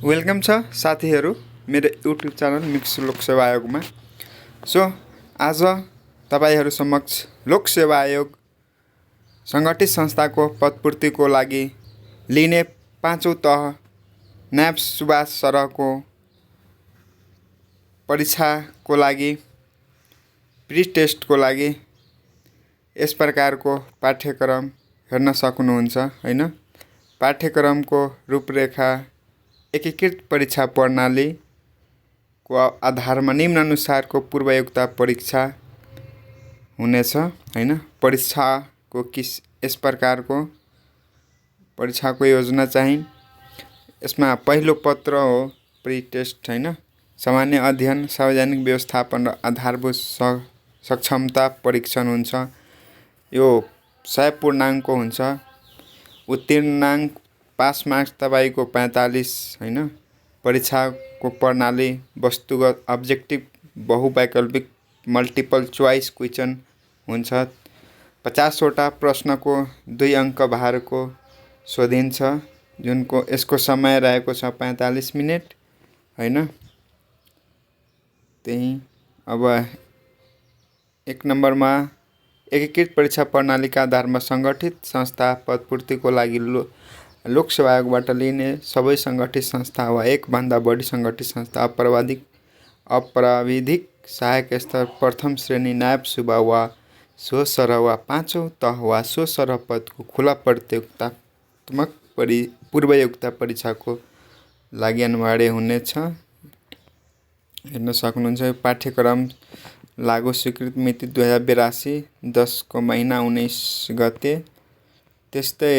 Welcome छ साथीहरू मेरो युट्युब च्यानल मिक्स लोक सेवा आयोगमा। आज तपाईहरू समक्ष लोक सेवा आयोग सङ्गठित संस्थाको पदपूर्तिको लागि लिने पाँचौं तह न्याप सुभाष सरहको परीक्षाको लागि प्री टेस्टको लागि यस प्रकारको पाठ्यक्रम हेर्न सक्नुहुन्छ हैन। पाठ्यक्रमको रूपरेखा एकीकृत परीक्षा प्रणालीको आधारमा निम्नानुसारको पूर्वयोग्यता परीक्षा हुनेछ हैन। परीक्षाको यस प्रकारको परीक्षाको योजना चाहिँ यसमा पहिलो पत्र हो प्री टेस्ट हैन। सामान्य अध्ययन, सार्वजनिक व्यवस्थापन र आधारभूत सक्षमता परीक्षण हुन्छ। यो 100 पूर्णाङ्कको हुन्छ। उत्तीर्णाङ्क पास मार्क्स तपाईको 45 हैन। परीक्षाको प्रणाली वस्तुगत अब्जेक्टिभ बहुवैकल्पिक मल्टिपल चोइस क्वेशन हुन्छ। 50 वटा प्रश्नको 2 अङ्क भारको सोधिन्छ, जुनको यसको समय रहेको छ 45 मिनेट हैन। त्यही अब 1 नम्बरमा एकीकृत परीक्षा प्रणालीका आधारमा सङ्गठित संस्था पदपूर्तिको लागि लोक सेवा आयोगबाट लिने सबै सङ्गठित संस्था वा एक भन्दा बढी सङ्गठित संस्था अप्राविधिक सहायक स्तर प्रथम श्रेणी न्याप सुभा वा सो सरह वा पाँचौं तह वा सो सरह पदको खुला प्रतियोगितात्मक पूर्वयोग्यता परीक्षाको लागि अनिवार्य हुनेछ। हेर्न सक्नुहुन्छ। पाठ्यक्रम लागू स्वीकृत मिति 2082 10 को महिना 19 गते। त्यस्तै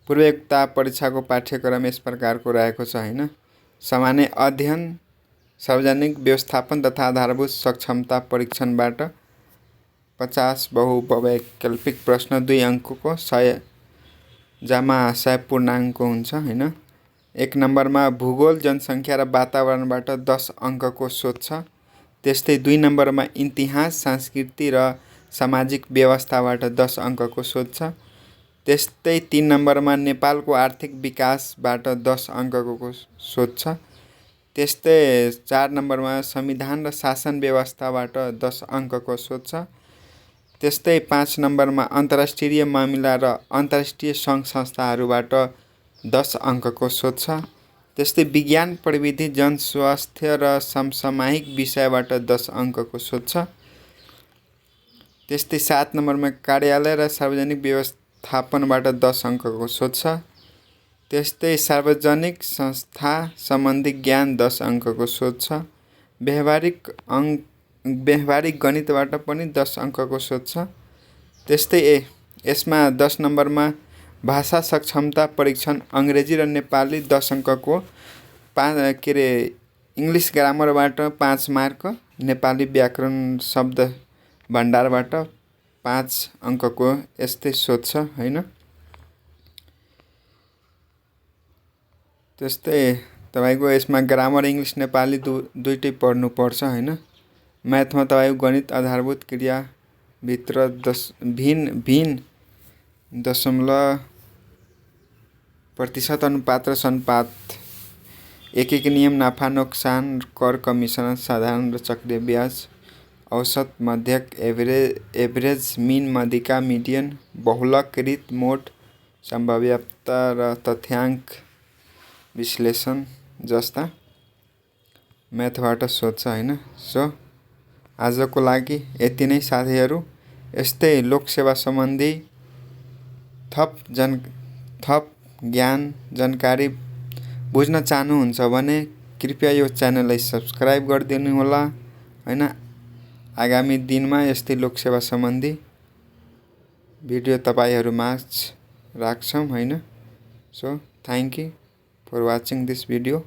पूर्वयोग्यता परीक्षाको पाठ्यक्रम यस प्रकारको रहेको छ हैन। सामान्य अध्ययन, सार्वजनिक व्यवस्थापन तथा आधारभूत सक्षमता परीक्षणबाट 50 बहुवैकल्पिक प्रश्न 2 अङ्कको 100 जम्मा 100 पूर्णाङ्कको हुन्छ हैन। 1 नम्बरमा भूगोल, जनसङ्ख्या र वातावरणबाट 10 अङ्कको सोध्छ। त्यस्तै 2 नम्बरमा इतिहास, संस्कृति र सामाजिक व्यवस्थाबाट 10 अङ्कको सोध्छ। त्यस्तै 3 नम्बरमा नेपालको आर्थिक विकासबाट 10 अङ्कको सोध्छ। त्यस्तै 4 नम्बरमा संविधान र शासन व्यवस्थाबाट 10 अङ्कको सोध्छ। त्यस्तै 5 नम्बरमा अन्तर्राष्ट्रिय मामिला र अन्तर्राष्ट्रिय सङ्घ संस्थाहरूबाट 10 अङ्कको सोध्छ। त्यस्तै विज्ञान, प्रविधि, जनस्वास्थ्य र समसामयिक विषयबाट 10 अङ्कको सोध्छ। त्यस्तै 7 नम्बरमा कार्यालय र सार्वजनिक व्यवस्थापनबाट 10 अङ्कको सोध्छ। त्यस्तै सार्वजनिक संस्था सम्बन्धी ज्ञान 10 अङ्कको सोध्छ। व्यवहारिक गणितबाट पनि 10 अङ्कको सोध्छ। त्यस्तै यसमा 10 नम्बरमा भाषा सक्षमता परीक्षण अङ्ग्रेजी र नेपाली 10 अङ्कको इङ्ग्लिस ग्रामरबाट 5 मार्क, नेपाली व्याकरण शब्द भण्डारबाट 5 अङ्कको यस्तै सोध्छ हैन। त्यस्तै तपाईको यसमा ग्रामर इङ्ग्लिस नेपाली दुईटै पढ्नु पर्छ हैन। म्याथमा तपाईको गणित आधारभूत क्रिया भित्र भिन्न दशमलव प्रतिशत अनुपात र सनुपात, एक नियम, नाफा नोक्सान, कर, कमिसन, साधारण र चक्रीय ब्याज, औसत, मध्यक, एभरेज, मिन, मध्यिका, मिडियन, बहुलक, रित, मोड, सम्भाव्यता र तथ्याङ्क विश्लेषण जस्ता म्याथबाट सोध्छ हैन। आजको लागि यति नै साथीहरू। यस्तै लोकसेवा सम्बन्धी थप ज्ञान जानकारी बुझ्न चाहनुहुन्छ भने कृपया यो च्यानललाई सब्स्क्राइब गरिदिनु होला हैन। आगामी दिनमा यस्तै लोकसेवा सम्बन्धी भिडियो तपाईहरुमाझ राख्छौं हैन। Thank you for watching this video.